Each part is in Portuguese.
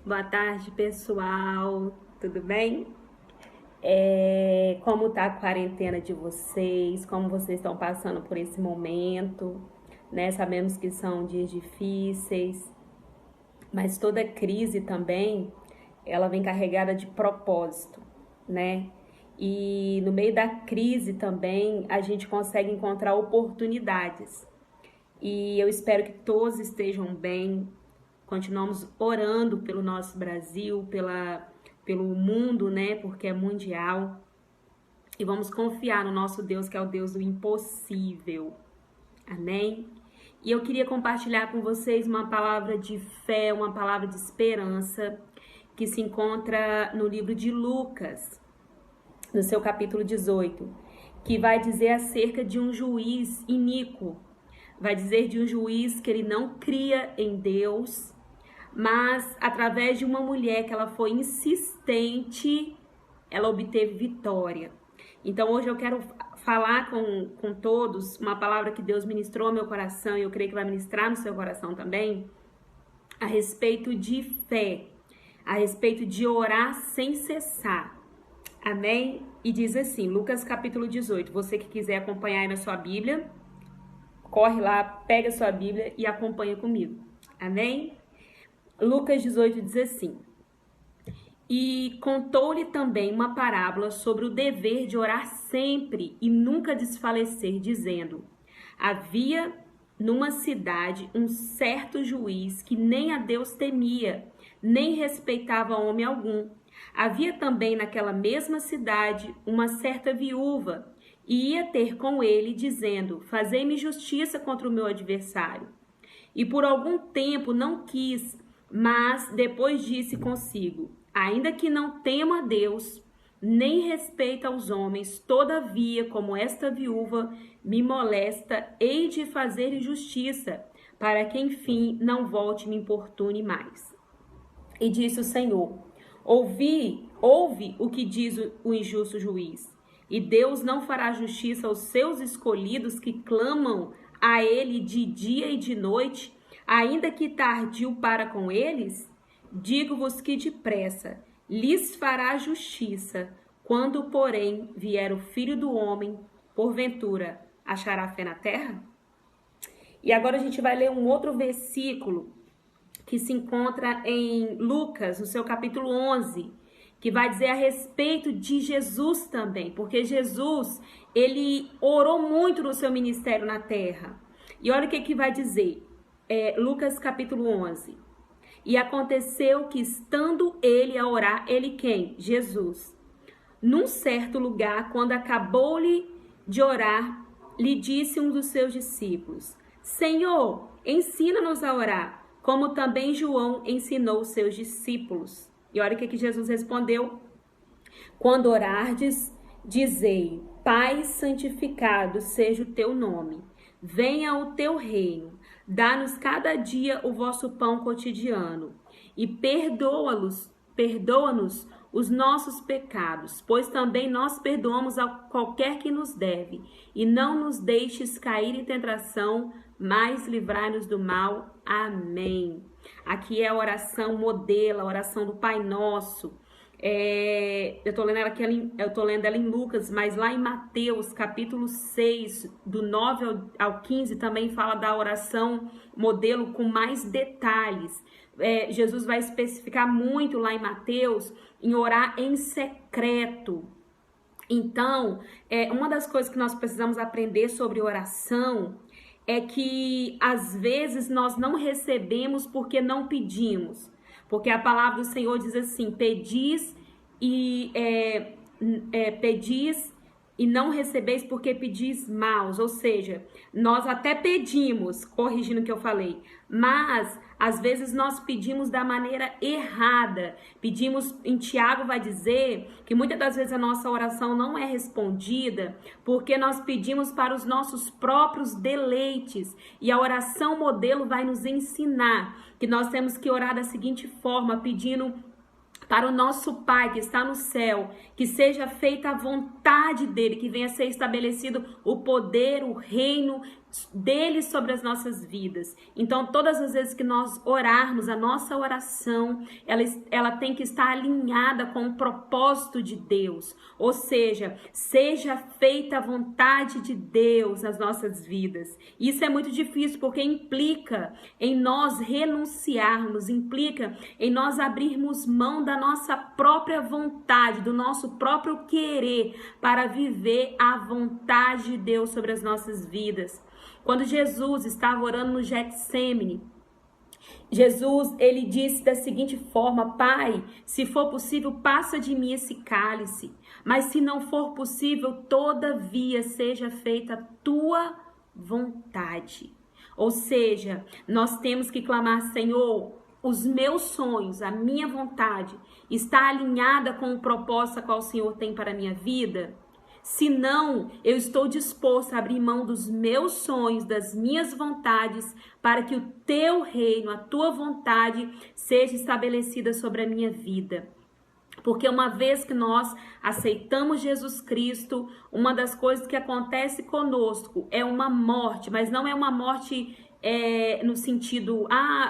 Boa tarde, pessoal. Tudo bem? Como tá a quarentena de vocês? Como vocês estão passando por esse momento, né? Sabemos que são dias difíceis, mas toda crise também, ela vem carregada de propósito, né? E no meio da crise também, a gente consegue encontrar oportunidades. E eu espero que todos estejam bem. Continuamos orando pelo nosso Brasil, pelo mundo, né? Porque é mundial. E vamos confiar no nosso Deus, que é o Deus do impossível. Amém? E eu queria compartilhar com vocês uma palavra de fé, uma palavra de esperança, que se encontra no livro de Lucas, no seu capítulo 18, que vai dizer acerca de um juiz iníquo. Vai dizer de um juiz que ele não cria em Deus, mas através de uma mulher que ela foi insistente, ela obteve vitória. Então hoje eu quero falar com todos uma palavra que Deus ministrou ao meu coração, e eu creio que vai ministrar no seu coração também, a respeito de fé, a respeito de orar sem cessar. Amém? E diz assim, Lucas capítulo 18, você que quiser acompanhar aí na sua Bíblia, corre lá, pega a sua Bíblia e acompanha comigo. Amém? Lucas 18 diz assim: E contou-lhe também uma parábola sobre o dever de orar sempre e nunca desfalecer, dizendo: Havia numa cidade um certo juiz que nem a Deus temia, nem respeitava homem algum. Havia também naquela mesma cidade uma certa viúva, e ia ter com ele, dizendo: Fazei-me justiça contra o meu adversário. E por algum tempo não quis, mas depois disse consigo: Ainda que não tema a Deus, nem respeita aos homens, todavia, como esta viúva me molesta, hei de fazer justiça, para que enfim não volte e me importune mais. E disse o Senhor: ouve o que diz o injusto juiz. E Deus não fará justiça aos seus escolhidos que clamam a ele de dia e de noite, ainda que tardio para com eles? Digo-vos que depressa lhes fará justiça. Quando, porém, vier o Filho do Homem, porventura achará fé na terra? E agora a gente vai ler um outro versículo que se encontra em Lucas, no seu capítulo 11, que vai dizer a respeito de Jesus também, porque Jesus, ele orou muito no seu ministério na terra. E olha o que vai dizer, Lucas capítulo 11. E aconteceu que, estando ele a orar, ele quem? Jesus. Num certo lugar, quando acabou-lhe de orar, lhe disse um dos seus discípulos: Senhor, ensina-nos a orar, como também João ensinou os seus discípulos. E olha o que Jesus respondeu: Quando orardes, dizei: Pai, santificado seja o teu nome. Venha o teu reino. Dá-nos cada dia o vosso pão cotidiano. E perdoa-nos os nossos pecados, pois também nós perdoamos a qualquer que nos deve. E não nos deixes cair em tentação, mas livrai-nos do mal. Amém. Aqui é a oração modelo, a oração do Pai Nosso. Eu tô lendo ela em Lucas, mas lá em Mateus, capítulo 6, do 9 ao 15, também fala da oração modelo com mais detalhes. Jesus vai especificar muito lá em Mateus em orar em secreto. Então, uma das coisas que nós precisamos aprender sobre oração é que às vezes nós não recebemos porque não pedimos. Porque a palavra do Senhor diz assim: pedis e não recebeis porque pedis maus. Ou seja, nós até pedimos, corrigindo o que eu falei, mas às vezes nós pedimos da maneira errada. Pedimos, em Tiago vai dizer que muitas das vezes a nossa oração não é respondida porque nós pedimos para os nossos próprios deleites. E a oração modelo vai nos ensinar que nós temos que orar da seguinte forma, pedindo para o nosso Pai que está no céu, que seja feita a vontade dele, que venha a ser estabelecido o poder, o reino dele sobre as nossas vidas. Então, todas as vezes que nós orarmos, a nossa oração, ela tem que estar alinhada com o propósito de Deus. Ou seja feita a vontade de Deus nas nossas vidas. Isso é muito difícil porque implica em nós renunciarmos, implica em nós abrirmos mão da nossa própria vontade, do nosso próprio querer para viver a vontade de Deus sobre as nossas vidas. Quando Jesus estava orando no Getsêmani, Jesus, ele disse da seguinte forma: Pai, se for possível, passa de mim esse cálice, mas se não for possível, todavia seja feita a tua vontade. Ou seja, nós temos que clamar: Senhor, os meus sonhos, a minha vontade está alinhada com o propósito a qual o Senhor tem para a minha vida? Se não, eu estou disposto a abrir mão dos meus sonhos, das minhas vontades, para que o teu reino, a tua vontade, seja estabelecida sobre a minha vida. Porque uma vez que nós aceitamos Jesus Cristo, uma das coisas que acontece conosco é uma morte, mas não é uma morte no sentido,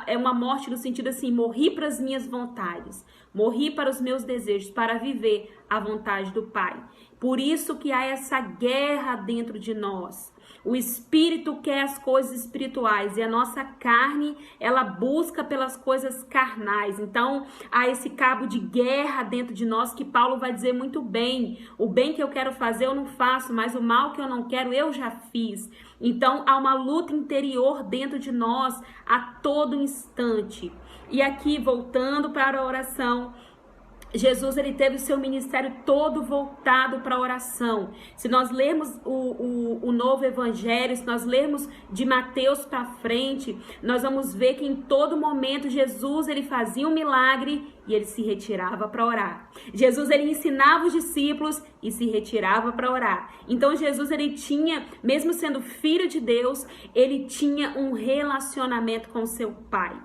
é uma morte no sentido assim, morri para as minhas vontades, morri para os meus desejos, para viver a vontade do Pai. Por isso que há essa guerra dentro de nós. O espírito quer as coisas espirituais e a nossa carne, ela busca pelas coisas carnais. Então, há esse cabo de guerra dentro de nós que Paulo vai dizer muito bem. O bem que eu quero fazer eu não faço, mas o mal que eu não quero eu já fiz. Então, há uma luta interior dentro de nós a todo instante. E aqui, voltando para a oração, Jesus, ele teve o seu ministério todo voltado para a oração. Se nós lermos o novo evangelho, se nós lermos de Mateus para frente, nós vamos ver que em todo momento Jesus, ele fazia um milagre e ele se retirava para orar. Jesus, ele ensinava os discípulos e se retirava para orar. Então Jesus, ele tinha, mesmo sendo filho de Deus, ele tinha um relacionamento com seu Pai.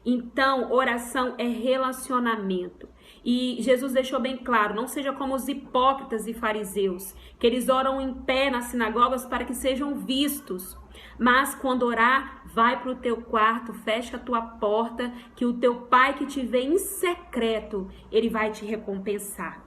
Então, oração é relacionamento. E Jesus deixou bem claro: não seja como os hipócritas e fariseus, que eles oram em pé nas sinagogas para que sejam vistos. Mas quando orar, vai para o teu quarto, fecha a tua porta, que o teu Pai que te vê em secreto, ele vai te recompensar.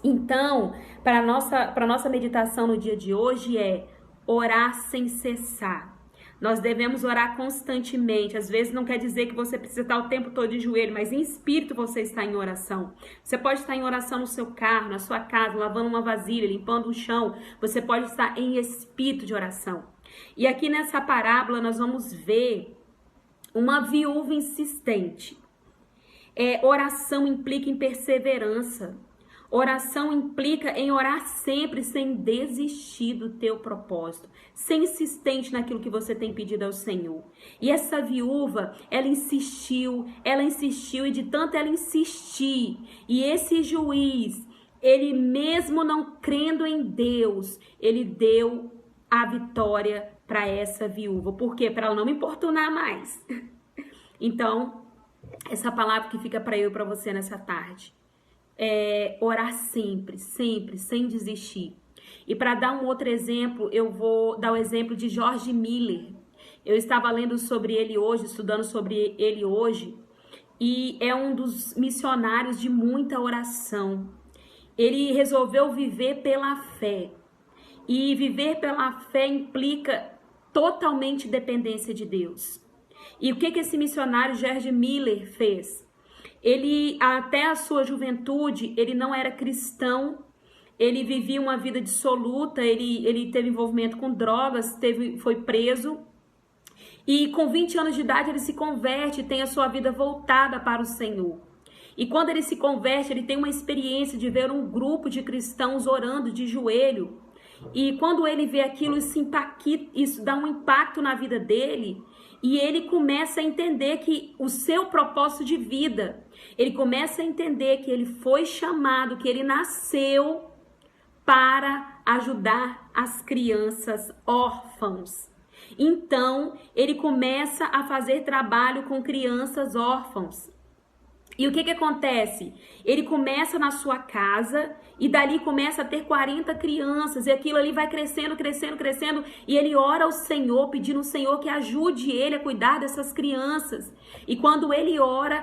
Então, para a nossa meditação no dia de hoje é orar sem cessar. Nós devemos orar constantemente. Às vezes não quer dizer que você precisa estar o tempo todo de joelho, mas em espírito você está em oração. Você pode estar em oração no seu carro, na sua casa, lavando uma vasilha, limpando o chão. Você pode estar em espírito de oração. E aqui nessa parábola nós vamos ver uma viúva insistente. Oração implica em perseverança. Oração implica em orar sempre sem desistir do teu propósito, ser insistente naquilo que você tem pedido ao Senhor. E essa viúva, ela insistiu e de tanto ela insistir, e esse juiz, ele mesmo não crendo em Deus, ele deu a vitória para essa viúva. Por quê? Para ela não me importunar mais. Então, essa palavra que fica para eu e para você nessa tarde. Orar sempre, sempre, sem desistir. E para dar um outro exemplo, eu vou dar o exemplo de George Miller. Eu estava lendo sobre ele hoje, estudando sobre ele hoje, e é um dos missionários de muita oração. Ele resolveu viver pela fé. E viver pela fé implica totalmente dependência de Deus. E o que esse missionário George Miller fez? Ele, até a sua juventude, ele não era cristão, ele vivia uma vida dissoluta, ele teve envolvimento com drogas, foi preso, e com 20 anos de idade ele se converte e tem a sua vida voltada para o Senhor. E quando ele se converte, ele tem uma experiência de ver um grupo de cristãos orando de joelho, e quando ele vê aquilo, isso dá um impacto na vida dele, e ele começa a entender que o seu propósito de vida, ele começa a entender que ele foi chamado, que ele nasceu para ajudar as crianças órfãos. Então, ele começa a fazer trabalho com crianças órfãos. E o que acontece? Ele começa na sua casa e dali começa a ter 40 crianças. E aquilo ali vai crescendo, crescendo, crescendo. E ele ora ao Senhor, pedindo ao Senhor que ajude ele a cuidar dessas crianças. E quando ele ora,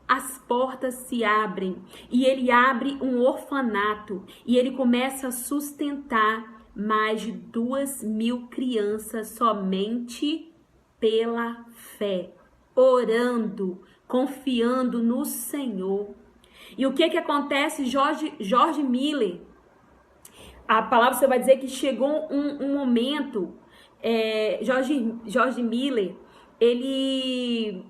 as portas se abrem. E ele abre um orfanato. E ele começa a sustentar mais de 2.000 crianças somente pela fé. Orando, confiando no Senhor. E o que acontece? George Miller, a palavra você vai dizer que chegou um momento, George Miller, ele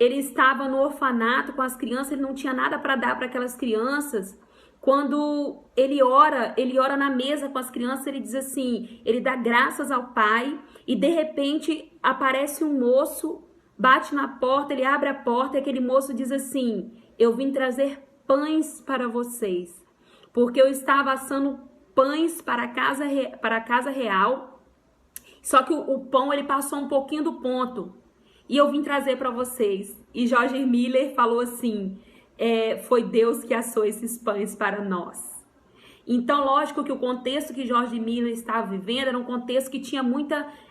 estava no orfanato com as crianças, ele não tinha nada para dar para aquelas crianças. Quando ele ora na mesa com as crianças, ele diz assim, ele dá graças ao Pai e de repente aparece um moço, bate na porta, ele abre a porta e aquele moço diz assim, eu vim trazer pães para vocês, porque eu estava assando pães para a casa real, só que o pão ele passou um pouquinho do ponto e eu vim trazer para vocês. E George Miller falou assim, foi Deus que assou esses pães para nós. Então, lógico que o contexto que George Miller estava vivendo era um contexto que tinha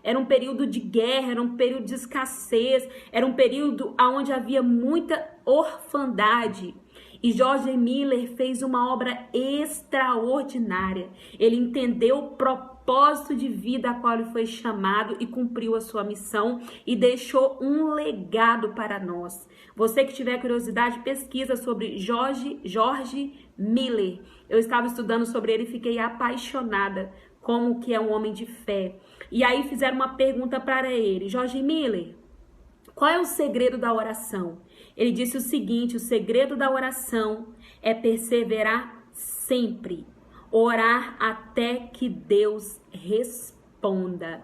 era um período de guerra, era um período de escassez, era um período onde havia muita orfandade. E George Miller fez uma obra extraordinária. Ele entendeu o propósito de vida a qual ele foi chamado e cumpriu a sua missão e deixou um legado para nós. Você que tiver curiosidade, pesquisa sobre George Miller. Eu estava estudando sobre ele e fiquei apaixonada como que é um homem de fé. E aí fizeram uma pergunta para ele, George Miller, qual é o segredo da oração? Ele disse o seguinte, o segredo da oração é perseverar sempre, orar até que Deus responda.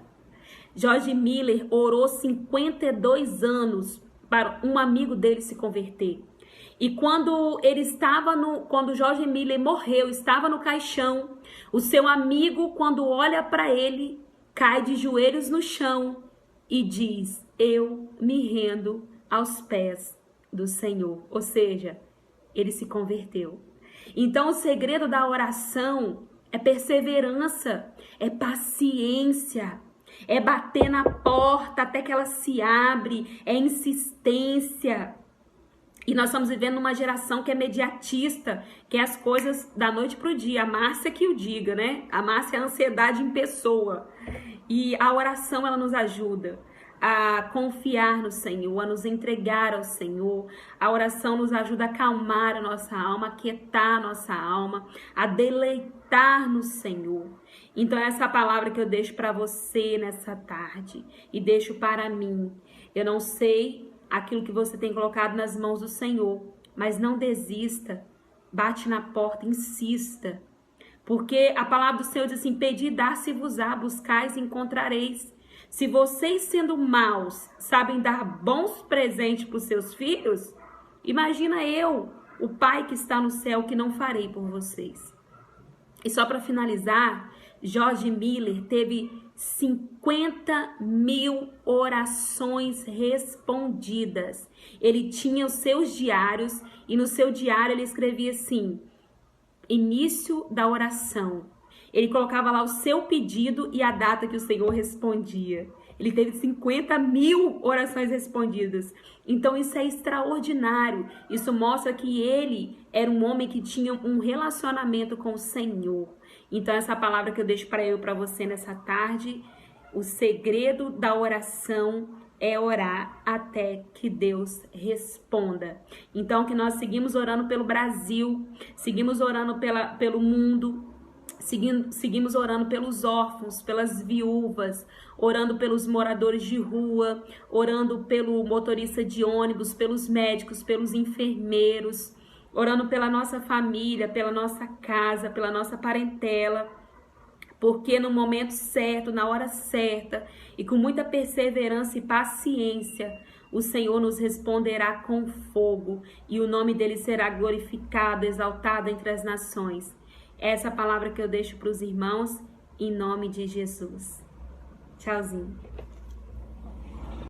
George Miller orou 52 anos para um amigo dele se converter. E quando George Miller morreu, estava no caixão, o seu amigo, quando olha para ele, cai de joelhos no chão e diz, eu me rendo aos pés do Senhor. Ou seja, ele se converteu. Então o segredo da oração é perseverança, é paciência, é bater na porta até que ela se abre, é insistência. E nós estamos vivendo uma geração que é mediatista, que é as coisas da noite para o dia. A Márcia que o diga, né? A Márcia é a ansiedade em pessoa. E a oração, ela nos ajuda a confiar no Senhor, a nos entregar ao Senhor. A oração nos ajuda a acalmar a nossa alma, a quietar a nossa alma, a deleitar no Senhor. Então essa palavra que eu deixo para você nessa tarde e deixo para mim. Eu não sei aquilo que você tem colocado nas mãos do Senhor, mas não desista, bate na porta, insista, porque a palavra do Senhor diz assim, pedi, dar-se-vos-á, buscais e encontrareis. Se vocês sendo maus, sabem dar bons presentes para os seus filhos, imagina eu, o Pai que está no céu, que não farei por vocês. E só para finalizar, George Miller teve 50.000 orações respondidas. Ele tinha os seus diários e no seu diário ele escrevia assim, início da oração. Ele colocava lá o seu pedido e a data que o Senhor respondia. Ele teve 50.000 orações respondidas. Então isso é extraordinário. Isso mostra que ele era um homem que tinha um relacionamento com o Senhor. Então essa palavra que eu deixo para eu e para você nessa tarde, o segredo da oração é orar até que Deus responda. Então que nós seguimos orando pelo Brasil, seguimos orando pelo mundo, seguimos orando pelos órfãos, pelas viúvas, orando pelos moradores de rua, orando pelo motorista de ônibus, pelos médicos, pelos enfermeiros, orando pela nossa família, pela nossa casa, pela nossa parentela, porque no momento certo, na hora certa e com muita perseverança e paciência, o Senhor nos responderá com fogo e o nome dele será glorificado, exaltado entre as nações. Essa é a palavra que eu deixo para os irmãos, em nome de Jesus. Tchauzinho.